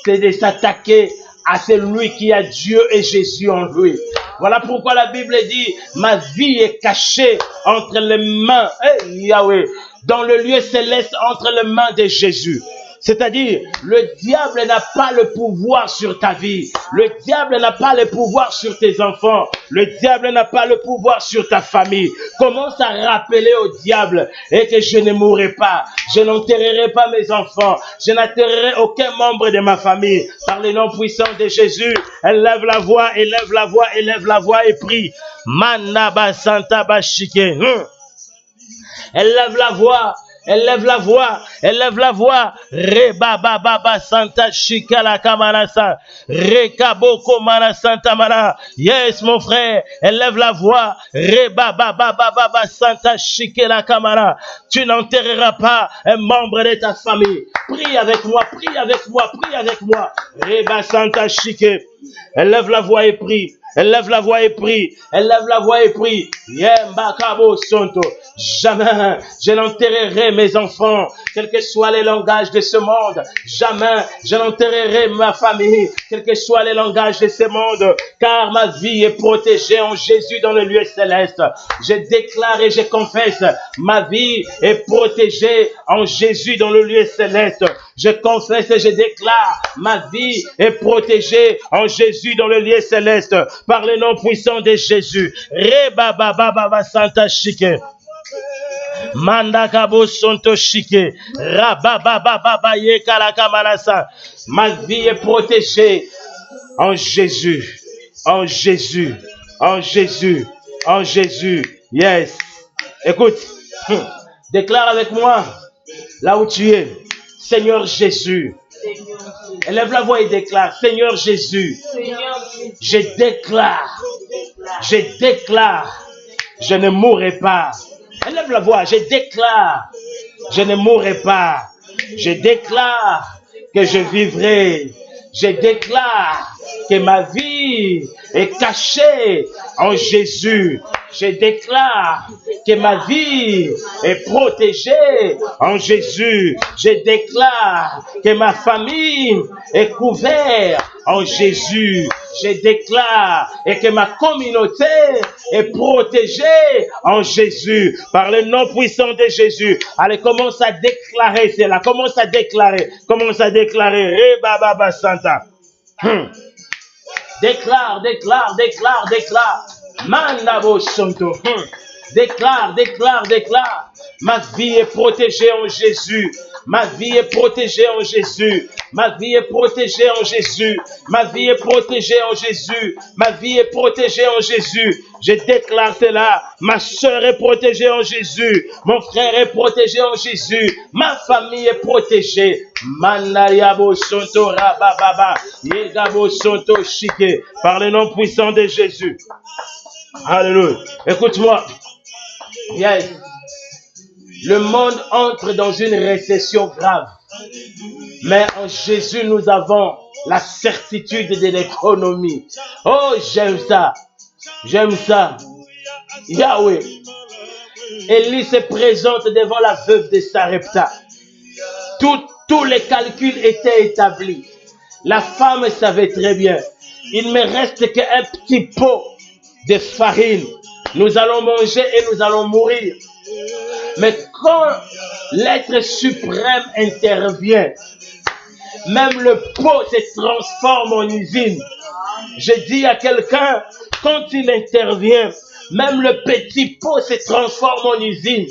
c'est de s'attaquer à celui qui a Dieu et Jésus en lui. Voilà pourquoi la Bible dit, ma vie est cachée entre les mains, Yahweh, dans le lieu céleste entre les mains de Jésus. C'est-à-dire, le diable n'a pas le pouvoir sur ta vie. Le diable n'a pas le pouvoir sur tes enfants. Le diable n'a pas le pouvoir sur ta famille. Commence à rappeler au diable et que je ne mourrai pas. Je n'enterrerai pas mes enfants. Je n'enterrerai aucun membre de ma famille. Par le nom puissant de Jésus, élève la voix, élève la voix, élève la voix et prie. Manaba Santa Bashike. Élève la voix. Élève la voix, élève la voix. Reba baba santa shikala kamanasa. Rekaboko mana santa mana. Yes, mon frère, élève la voix. Reba baba santa shikala kamana. Tu n'enterreras pas un membre de ta famille. Prie avec moi, prie avec moi, prie avec moi. Reba santa shike. Élève la voix et prie. Élève la voix et prie. Élève la voix et prie. Yembakabo sonto. Jamais je n'enterrerai mes enfants, quel que soient les langages de ce monde. Jamais je n'enterrerai ma famille, quel que soient les langages de ce monde. Car ma vie est protégée en Jésus dans le lieu céleste. Je déclare et je confesse, ma vie est protégée en Jésus dans le lieu céleste. Je confesse et je déclare, ma vie est protégée en Jésus dans le lieu céleste. Par le nom puissant de Jésus. Reba baba santa shike. Mandakabo sonto shike. Rababa ye kalakamalasa. Ma vie est protégée en Jésus. En Jésus. En Jésus. En Jésus. Yes. Écoute. Déclare avec moi. Là où tu es. Seigneur Jésus. Élève la voix et déclare. Seigneur Jésus. Je déclare. Je ne mourrai pas. Élève la voix, je déclare, je ne mourrai pas. Je déclare que je vivrai. Je déclare que ma vie est cachée en Jésus. Je déclare que ma vie est protégée en Jésus. Je déclare que ma famille est couverte en Jésus. Je déclare et que ma communauté est protégée en Jésus. Par le nom puissant de Jésus. Allez, commence à déclarer cela. Commence à déclarer. Baba Santa. Déclare. Mandabo Santo. Déclare. Ma vie est protégée en Jésus. Ma vie est protégée en Jésus. Ma vie est protégée en Jésus. Ma vie est protégée en Jésus. Ma vie est protégée en Jésus. Je déclare cela. Ma soeur est protégée en Jésus. Mon frère est protégé en Jésus. Ma famille est protégée. Manayabo Sonto Rabababa. Yegabo Sonto Shike. Par le nom puissant de Jésus. Alléluia. Écoute-moi. Yes. Le monde entre dans une récession grave. Mais en Jésus, nous avons la certitude de l'économie. Oh, j'aime ça. Yahweh. Élie se présente devant la veuve de Sarepta. Tous les calculs étaient établis. La femme savait très bien. Il ne me reste qu'un petit pot de farine. Nous allons manger et nous allons mourir. Mais quand l'être suprême intervient, même le pot se transforme en usine. Je dis à quelqu'un, quand il intervient, même le petit pot se transforme en usine.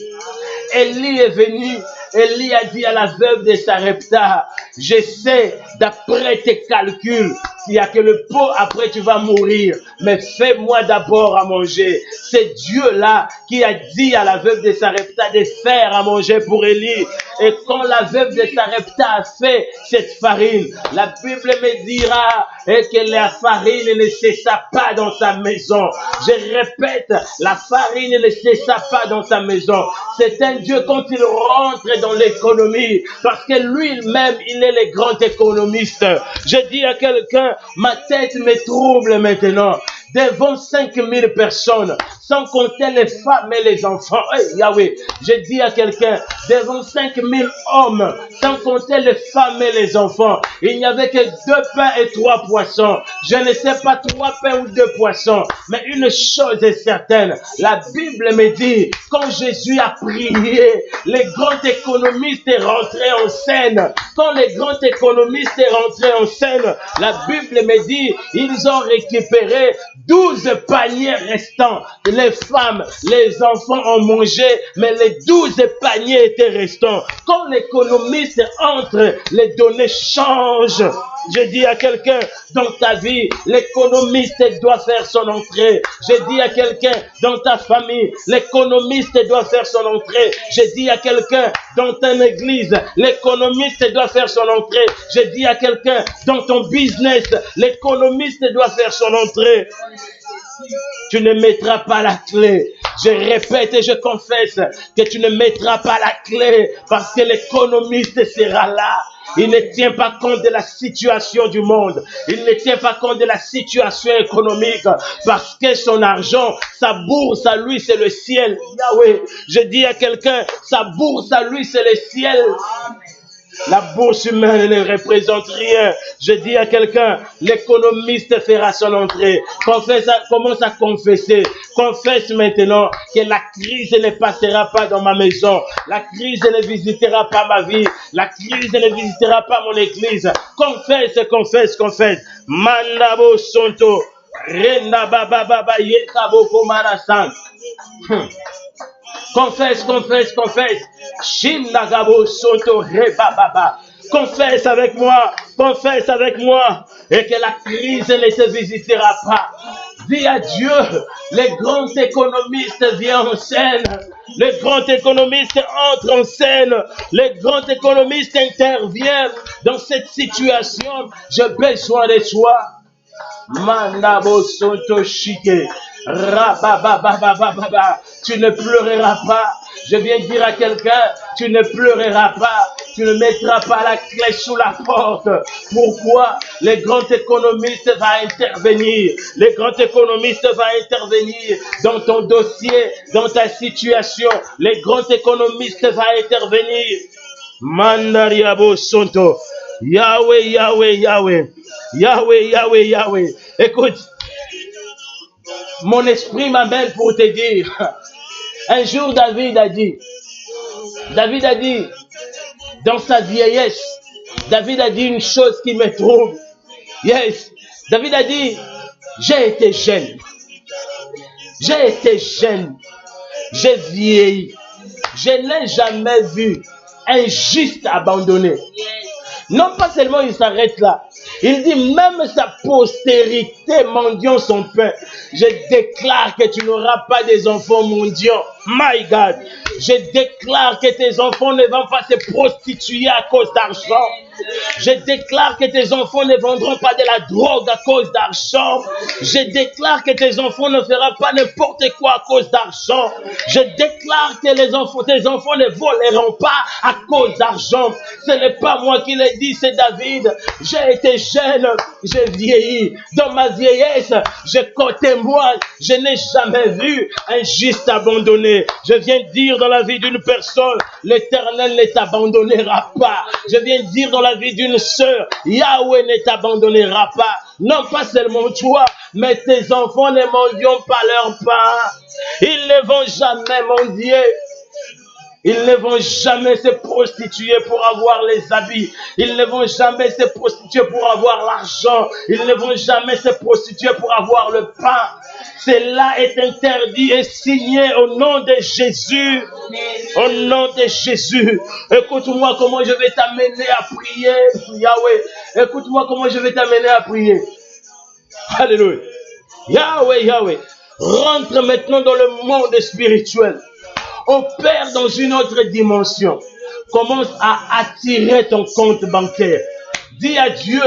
Élie est venu, Élie a dit à la veuve de Sarepta, je sais, d'après tes calculs, il n'y a que le pot, après tu vas mourir. Mais fais-moi d'abord à manger. C'est Dieu-là qui a dit à la veuve de Sarepta de faire à manger pour Élie. Et quand la veuve de Sarepta a fait cette farine, la Bible me dira que la farine ne cessa pas dans sa maison. Je répète, la farine ne cessa pas dans sa maison. C'est un Dieu quand il rentre dans l'économie, parce que lui-même, il est le grand économiste. Je dis à quelqu'un, ma tête me trouble maintenant. devant 5000 personnes, sans compter les femmes et les enfants. Hey, Yahweh, je dis à quelqu'un, devant 5000 hommes, sans compter les femmes et les enfants, il n'y avait que 2 pains et 3 poissons. Je ne sais pas 3 pains ou 2 poissons, mais une chose est certaine, la Bible me dit, quand Jésus a prié, les grands économistes sont rentrés en scène. Quand les grands économistes sont rentrés en scène, la Bible me dit, ils ont récupéré 12 paniers restants. Les femmes, les enfants ont mangé, mais les 12 paniers étaient restants. Quand l'économiste entre, les données changent. Je dis à quelqu'un, dans ta vie, l'économiste doit faire son entrée. Je dis à quelqu'un, dans ta famille, l'économiste doit faire son entrée. Je dis à quelqu'un, dans ta église, l'économiste doit faire son entrée. Je dis à quelqu'un, dans ton business, l'économiste doit faire son entrée. Tu ne mettras pas la clé. Je répète et je confesse que tu ne mettras pas la clé parce que l'économiste sera là. Il ne tient pas compte de la situation du monde. Il ne tient pas compte de la situation économique parce que son argent, sa bourse à lui, c'est le ciel. Yahweh, je dis à quelqu'un, sa bourse à lui, c'est le ciel. La bourse humaine ne représente rien. Je dis à quelqu'un, l'économiste fera son entrée. Commence à confesser. Confesse maintenant que la crise ne passera pas dans ma maison. La crise ne visitera pas ma vie. La crise ne visitera pas mon église. Confesse, confesse, confesse. Mandabo sonto. Renda baba baba yekabo komarasan. Confesse, confesse, confesse. Shinagabo soto rebababa. Confesse avec moi, confesse avec moi, et que la crise ne te visitera pas. Dis à Dieu, les grands économistes viennent en scène, les grands économistes entrent en scène, les grands économistes interviennent dans cette situation. J'ai besoin de toi. Manabo soto shike. Rababababababa. Tu ne pleureras pas. Je viens dire à quelqu'un, tu ne pleureras pas. Tu ne mettras pas la clé sous la porte. Pourquoi? Les grands économistes vont intervenir. Les grands économistes vont intervenir dans ton dossier, dans ta situation. Les grands économistes vont intervenir. Mandariabo Sonto. Yahweh, Yahweh, Yahweh. Yahweh, Yahweh, Yahweh. Écoute, mon esprit m'amène pour te dire. Un jour, David a dit, dans sa vieillesse, David a dit une chose qui me trouble. Yes. David a dit, j'ai été jeune. J'ai vieilli. Je n'ai jamais vu un juste abandonné. Non pas seulement il s'arrête là. Il dit même sa postérité mendiant son pain. Je déclare que tu n'auras pas des enfants mendiants. My God. Je déclare que tes enfants ne vont pas se prostituer à cause d'argent. Je déclare que tes enfants ne vendront pas de la drogue à cause d'argent. Je déclare que tes enfants ne feront pas n'importe quoi à cause d'argent. Je déclare que tes enfants ne voleront pas à cause d'argent. Ce n'est pas moi qui l'ai dit, c'est David. J'ai été jeune, j'ai vieilli. Dans ma vieillesse, je témoigne, je n'ai jamais vu un juste abandonné. Je viens de dire dans la vie d'une personne, l'Éternel ne t'abandonnera pas. Je viens de dire dans la vie d'une sœur, Yahweh ne t'abandonnera pas. Non pas seulement toi, mais tes enfants ne mendieront pas leur pain. Ils ne vont jamais mendier. Ils ne vont jamais se prostituer pour avoir les habits. Ils ne vont jamais se prostituer pour avoir l'argent. Ils ne vont jamais se prostituer pour avoir le pain. Cela est interdit et signé au nom de Jésus. Au nom de Jésus. Écoute-moi comment je vais t'amener à prier, Yahweh. Écoute-moi comment je vais t'amener à prier. Alléluia. Yahweh, Yahweh. Rentre maintenant dans le monde spirituel. Opère dans une autre dimension. Commence à attirer ton compte bancaire. Dis à Dieu,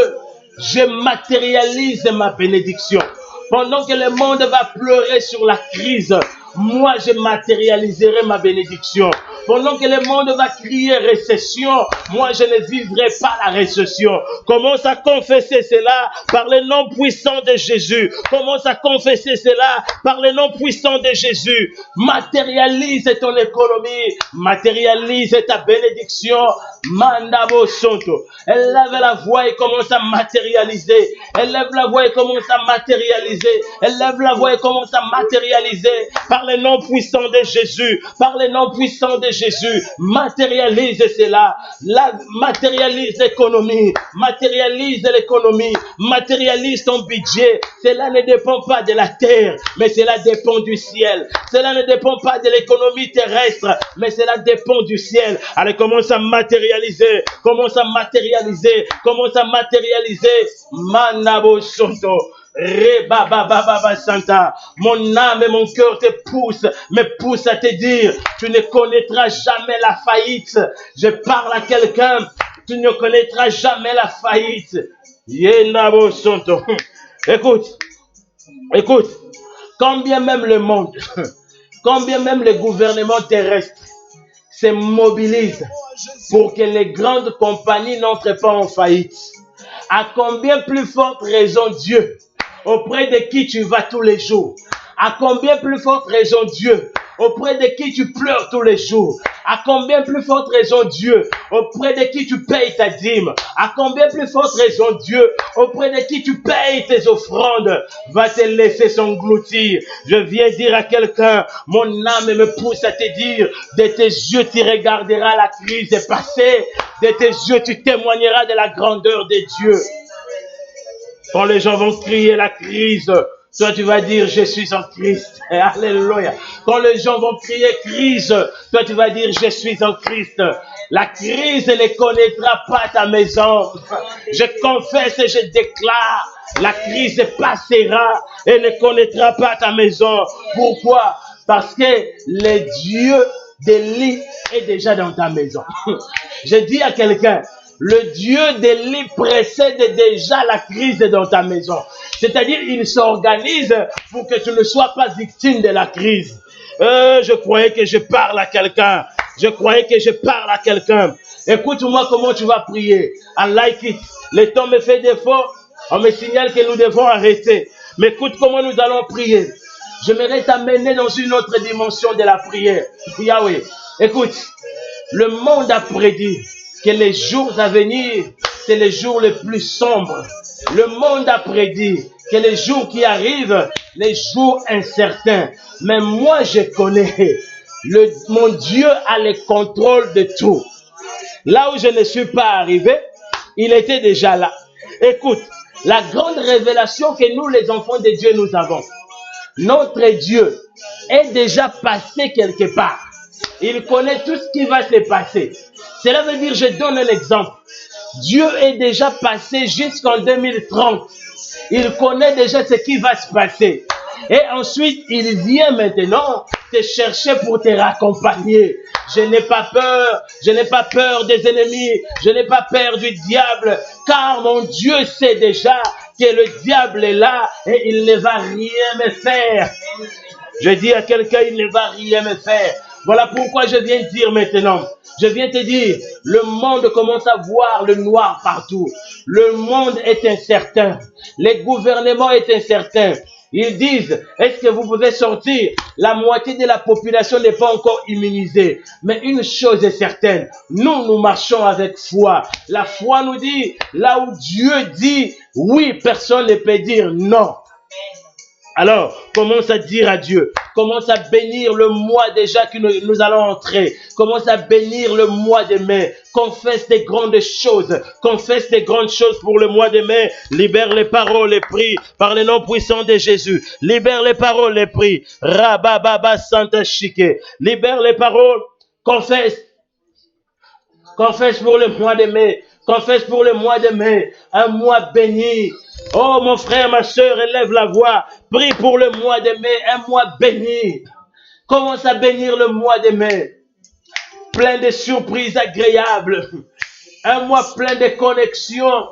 je matérialise ma bénédiction. Pendant que le monde va pleurer sur la crise, moi je matérialiserai ma bénédiction. Pendant que le monde va crier récession, moi je ne vivrai pas la récession. Commence à confesser cela par le nom puissant de Jésus. Commence à confesser cela par le nom puissant de Jésus. Matérialise ton économie, matérialise ta bénédiction. Mandabo Sonto. Elle lève la voix et commence à matérialiser. Elle lève la voix et commence à matérialiser. Elle lève la voix et commence à matérialiser par le nom puissant de Jésus. Par le nom puissant de Jésus. Matérialise cela. Matérialise l'économie. Matérialise l'économie. Matérialise ton budget. Cela ne dépend pas de la terre, mais cela dépend du ciel. Cela ne dépend pas de l'économie terrestre, mais cela dépend du ciel. Allez, commence à matérialiser. Commence à matérialiser. Commence à matérialiser. Manabo Sonto. Reba baba baba Santa. Mon âme et mon cœur te me poussent à te dire, tu ne connaîtras jamais la faillite. Je parle à quelqu'un, tu ne connaîtras jamais la faillite. Yenabo Sonto. Écoute, quand bien même le monde, quand bien même le gouvernement terrestre se mobilise pour que les grandes compagnies n'entrent pas en faillite, à combien plus forte raison Dieu, auprès de qui tu vas tous les jours, à combien plus forte raison Dieu, auprès de qui tu pleures tous les jours, à combien plus forte raison Dieu, auprès de qui tu payes ta dîme, à combien plus forte raison Dieu, auprès de qui tu payes tes offrandes, va te laisser s'engloutir. Je viens dire à quelqu'un, mon âme me pousse à te dire, de tes yeux tu regarderas la crise passée, de tes yeux tu témoigneras de la grandeur de Dieu. Quand les gens vont crier la crise, toi tu vas dire je suis en Christ. Alléluia. Quand les gens vont crier crise, toi tu vas dire je suis en Christ. La crise ne connaîtra pas ta maison. Je confesse et je déclare, la crise passera et ne connaîtra pas ta maison. Pourquoi? Parce que le Dieu d'Élie est déjà dans ta maison. Je dis à quelqu'un, le Dieu d'Élie précède déjà la crise dans ta maison. C'est-à-dire, il s'organise pour que tu ne sois pas victime de la crise. Je croyais que je parle à quelqu'un. Je croyais que je parle à quelqu'un. Écoute-moi comment tu vas prier. I like it. Le temps me fait défaut. On me signale que nous devons arrêter. Mais écoute comment nous allons prier. J'aimerais t'amener dans une autre dimension de la prière. Yahweh, écoute, le monde a prédit que les jours à venir, c'est les jours les plus sombres. Le monde a prédit que les jours qui arrivent, les jours incertains. Mais moi, je connais, mon Dieu a le contrôle de tout. Là où je ne suis pas arrivé, il était déjà là. Écoute, la grande révélation que nous, les enfants de Dieu, nous avons, notre Dieu est déjà passé quelque part. Il connaît tout ce qui va se passer. Cela veut dire, je donne un exemple. Dieu est déjà passé jusqu'en 2030. Il connaît déjà ce qui va se passer. Et ensuite, il vient maintenant te chercher pour te raccompagner. Je n'ai pas peur. Je n'ai pas peur des ennemis. Je n'ai pas peur du diable. Car mon Dieu sait déjà que le diable est là et il ne va rien me faire. Je dis à quelqu'un, il ne va rien me faire. Voilà pourquoi je viens dire maintenant. Je viens te dire, le monde commence à voir le noir partout. Le monde est incertain. Le gouvernement est incertain. Ils disent, est-ce que vous pouvez sortir? La moitié de la population n'est pas encore immunisée. Mais une chose est certaine, nous marchons avec foi. La foi nous dit, là où Dieu dit oui, personne ne peut dire non. Alors, commence à dire à Dieu, commence à bénir le mois déjà que nous allons entrer, commence à bénir le mois de mai, confesse des grandes choses pour le mois de mai, libère les paroles, les prix, par le nom puissant de Jésus, libère les paroles, les prix, Rabababa Santa Chique, libère les paroles, confesse pour le mois de mai, confesse pour le mois de mai, un mois béni. Oh mon frère, ma soeur, élève la voix, prie pour le mois de mai, un mois béni. Commence à bénir le mois de mai, plein de surprises agréables, un mois plein de connexions,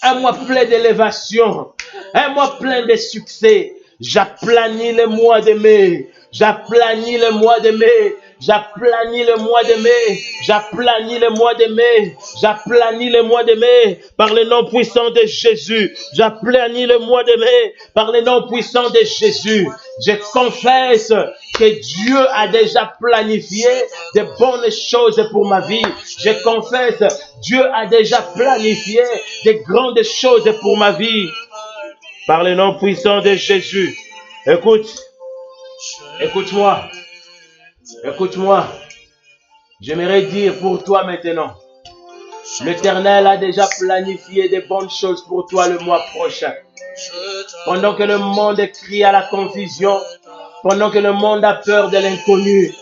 un mois plein d'élévation, un mois plein de succès. J'aplanis le mois de mai, j'aplanis le mois de mai. J'aplanis le mois de mai. J'aplanis le mois de mai. J'aplanis le mois de mai par le nom puissant de Jésus. J'aplanis le mois de mai par le nom puissant de Jésus. Je confesse que Dieu a déjà planifié de bonnes choses pour ma vie. Je confesse, Dieu a déjà planifié de grandes choses pour ma vie. Par le nom puissant de Jésus. Écoute, écoute-moi. Écoute-moi. J'aimerais dire pour toi maintenant. L'Éternel a déjà planifié de bonnes choses pour toi le mois prochain. Pendant que le monde crie à la confusion, pendant que le monde a peur de l'inconnu,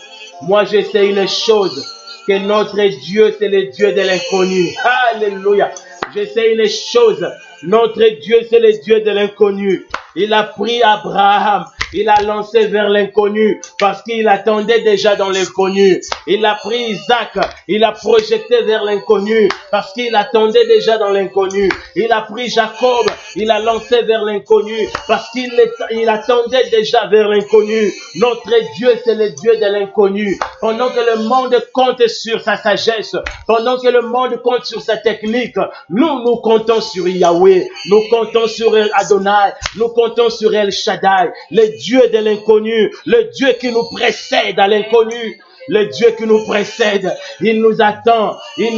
moi je sais une chose, que notre Dieu c'est le Dieu de l'inconnu. Alléluia. Je sais une chose, notre Dieu c'est le Dieu de l'inconnu. Il a pris Abraham, il a lancé vers l'inconnu parce qu'il attendait déjà dans l'inconnu. Il a pris Isaac, il a projeté vers l'inconnu parce qu'il attendait déjà dans l'inconnu. Il a pris Jacob, il a lancé vers l'inconnu parce qu'il attendait déjà vers l'inconnu. Notre Dieu, c'est le Dieu de l'inconnu. Pendant que le monde compte sur sa sagesse, pendant que le monde compte sur sa technique, nous comptons sur Yahweh, nous comptons sur Adonai, nous comptons sur El Shaddai, le Dieu de l'inconnu, le Dieu qui nous précède à l'inconnu. Le Dieu qui nous précède, il nous attend et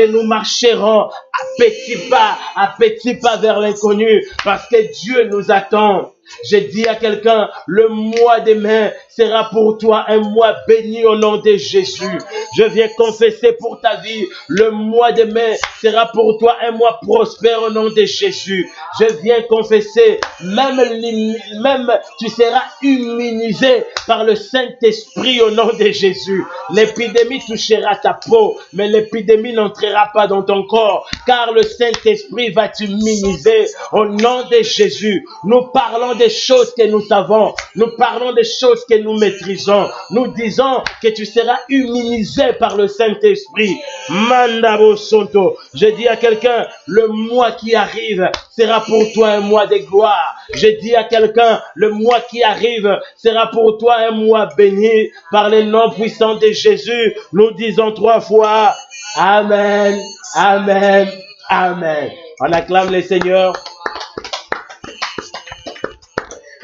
nous marcherons à petits pas vers l'inconnu parce que Dieu nous attend. J'ai dit à quelqu'un, le mois de mai sera pour toi un mois béni au nom de Jésus. Je viens confesser pour ta vie, le mois de mai sera pour toi un mois prospère au nom de Jésus. Je viens confesser, même tu seras immunisé par le Saint-Esprit au nom de Jésus. L'épidémie touchera ta peau, mais l'épidémie n'entrera pas dans ton corps, car le Saint-Esprit va t'immuniser au nom de Jésus. Nous parlons des choses que nous savons, nous parlons des choses que nous maîtrisons. Nous disons que tu seras immunisé par le Saint-Esprit. Mandabo Sonto. Je dis à quelqu'un, le mois qui arrive sera pour toi un mois de gloire. Je dis à quelqu'un, le mois qui arrive sera pour toi un mois béni par le nom puissant de Jésus. Nous disons 3 fois, Amen, Amen, Amen. On acclame le Seigneur.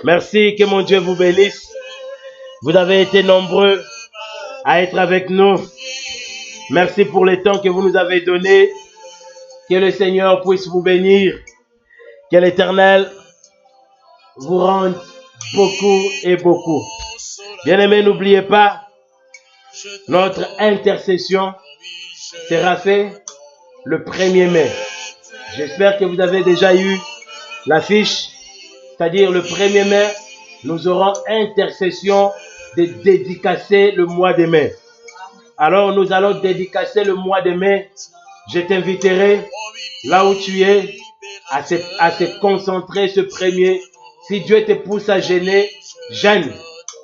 Merci, que mon Dieu vous bénisse. Vous avez été nombreux à être avec nous. Merci pour le temps que vous nous avez donné. Que le Seigneur puisse vous bénir. Que l'Éternel vous rende beaucoup et beaucoup. Bien-aimés, n'oubliez pas, notre intercession sera faite le 1er mai. J'espère que vous avez déjà eu l'affiche. C'est-à-dire le 1er mai, nous aurons intercession de dédicacer le mois de mai. Alors nous allons dédicacer le mois de mai. Je t'inviterai, là où tu es, à se concentrer ce premier. Si Dieu te pousse à jeûner, jeûne.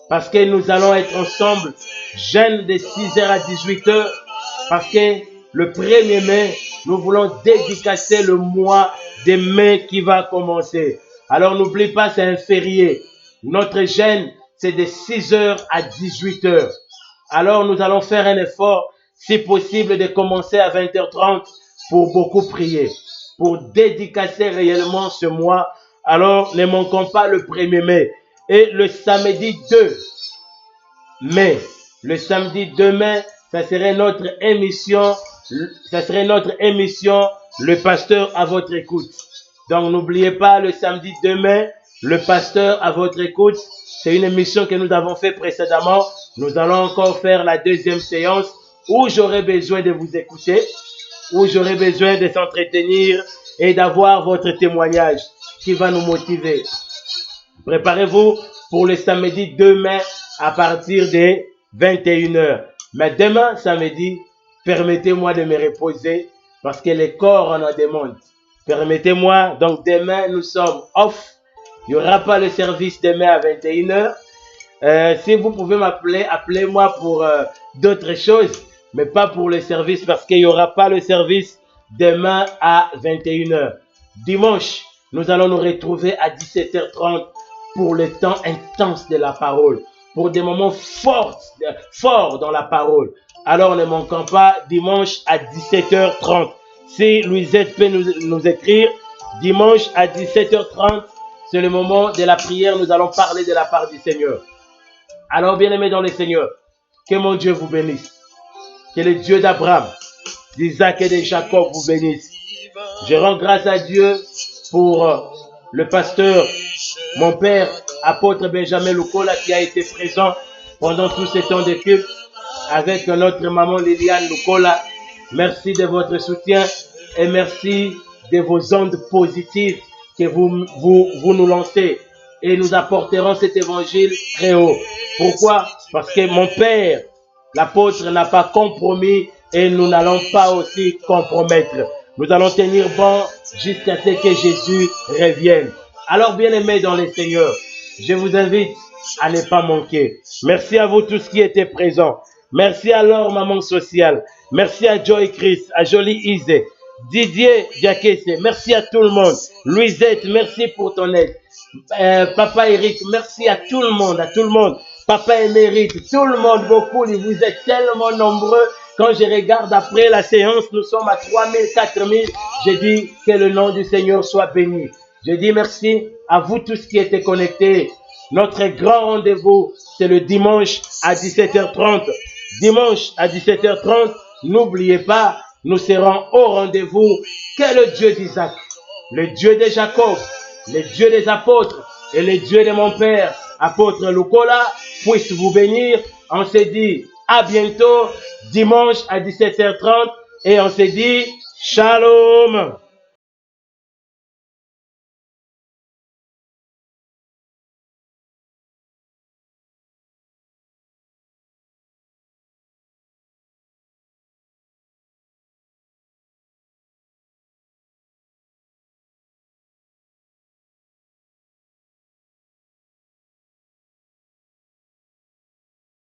Parce que nous allons être ensemble, jeûne de 6h à 18h. Parce que le 1er mai, nous voulons dédicacer le mois de mai qui va commencer. Alors n'oublie pas, c'est un férié. Notre jeûne, c'est de 6h à 18h. Alors nous allons faire un effort, si possible, de commencer à 20h30 pour beaucoup prier, pour dédicacer réellement ce mois. Alors ne manquons pas le 1er mai. Et le samedi 2 mai, ça serait notre émission, le pasteur à votre écoute. Donc n'oubliez pas, le samedi 2 mai, le pasteur à votre écoute. C'est une émission que nous avons fait précédemment. Nous allons encore faire la deuxième séance où j'aurai besoin de vous écouter, où j'aurai besoin de s'entretenir et d'avoir votre témoignage qui va nous motiver. Préparez-vous pour le samedi 2 mai à partir de 21h. Mais demain, samedi, permettez-moi de me reposer parce que le corps en a demande. Permettez-moi, donc demain, nous sommes off. Il n'y aura pas le service demain à 21h. Si vous pouvez m'appeler, appelez-moi pour d'autres choses, mais pas pour le service parce qu'il n'y aura pas le service demain à 21h. Dimanche, nous allons nous retrouver à 17h30 pour le temps intense de la parole. pour des moments forts dans la parole. Alors ne manquons pas dimanche à 17h30. Si Louisette peut nous écrire, dimanche à 17h30, c'est le moment de la prière. Nous allons parler de la part du Seigneur. Alors, bien-aimés dans le Seigneur, que mon Dieu vous bénisse. Que le Dieu d'Abraham, d'Isaac et de Jacob vous bénisse. Je rends grâce à Dieu pour le pasteur, mon père, apôtre Benjamin Lukola, qui a été présent pendant tout ce temps de culte avec notre maman Liliane Lukola. Merci de votre soutien et merci de vos ondes positives que vous nous lancez et nous apporterons cet évangile très haut. Pourquoi? Parce que mon père, l'apôtre, n'a pas compromis et nous n'allons pas aussi compromettre. Nous allons tenir bon jusqu'à ce que Jésus revienne. Alors, bien-aimés dans le Seigneur, je vous invite à ne pas manquer. Merci à vous tous qui étaient présents. Merci à Laure, maman sociale. Merci à Joy Chris, à Jolie Isé, Didier Diakese. Merci à tout le monde. Louisette, merci pour ton aide. Papa Eric, merci à tout le monde, Papa Émérite, tout le monde, beaucoup. Vous êtes tellement nombreux. Quand je regarde après la séance, nous sommes à 3000, 4000. Je dis que le nom du Seigneur soit béni. Je dis merci à vous tous qui étaient connectés. Notre grand rendez-vous, c'est le dimanche à 17h30. Dimanche à 17h30, n'oubliez pas, nous serons au rendez-vous. Qu'est le Dieu d'Isaac, le Dieu de Jacob, le Dieu des apôtres et le Dieu de mon père, apôtre Lukola, puisse vous bénir. On se dit à bientôt, dimanche à 17h30 et on se dit shalom.